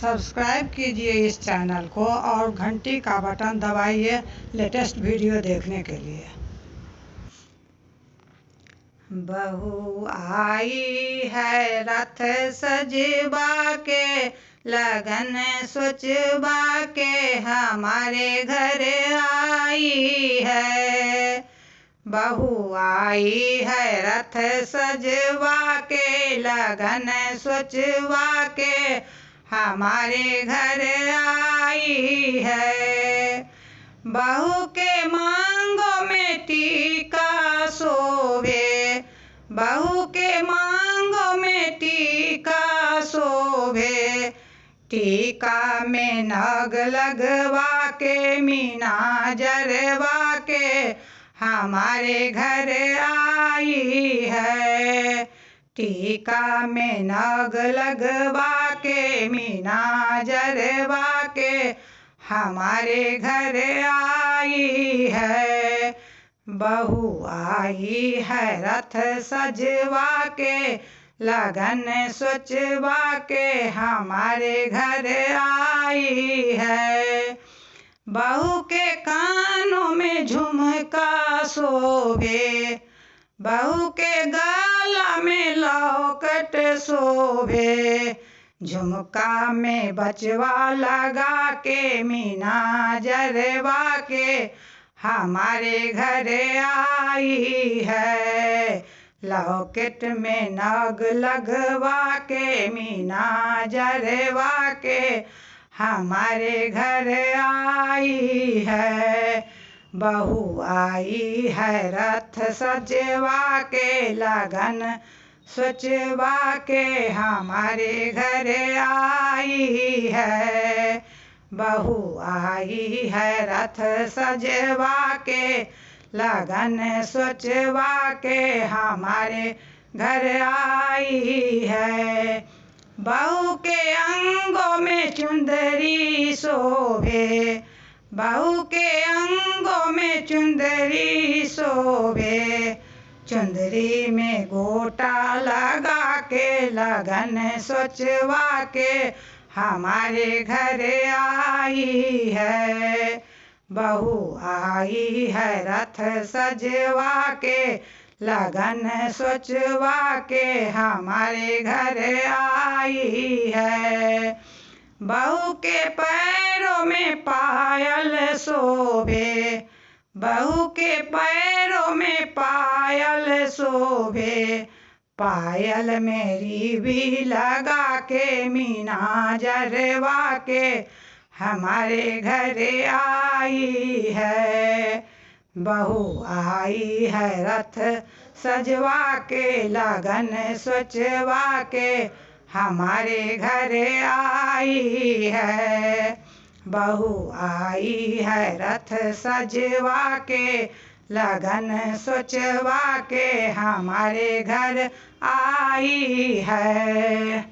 Subscribe कीजिए इस channel को और घंटी का बटन दबाइए लेटेस्ट वीडियो देखने के लिए। बहू आई है रथ सजवा के, लगन सोचवा के हमारे घर आई है। बहू आई है रथ सजवा के, लगन सोचवा के हमारे घर आई है। बहू के मांगों में टीका शोभे, बहू के मांगों में टीका शोभे। टीका में नग लगवा के मीना जरवा के हमारे घर आई है। टीका में नग लगवा के मीना जरवा के हमारे घर आई है। बहू आई है रथ सजवा के, लगन सोचवा के हमारे घर आई है। बहू के कानों में झुमका शोभे, बहू के गला में लौकट शोभे। झुमका में बचवा लगा के मीना जरवा के हमारे घर आई है। लॉकेट में नग लगवा के मीना जरवा के हमारे घर आई है। बहू आई है रथ सजवा के, लगन सोचवा के हमारे घर आई है। बहू आई है रथ सजवा के, लगन सोचवा के हमारे घर आई है। बहू के अंगों में चुंदरी शोभे, बहू के अंगों में चुंदरी शोभे। चुंदरी में गोटा लगा के लगन सोचवा के हमारे घर आई है। बहू आई है रथ सजवा के, लगन सोचवा के हमारे घर आई है। बहू के पैरों में पायल शोभे, बहू के पैरों में पायल शोभे। पायल मेरी भी लगा के मीना जरवा के हमारे घर आई है। बहू आई है रथ सजवा के, लगन सोचवा के हमारे घर आई है। बहू आई है रथ सजवा के, लगन सोचवा के हमारे घर आई है।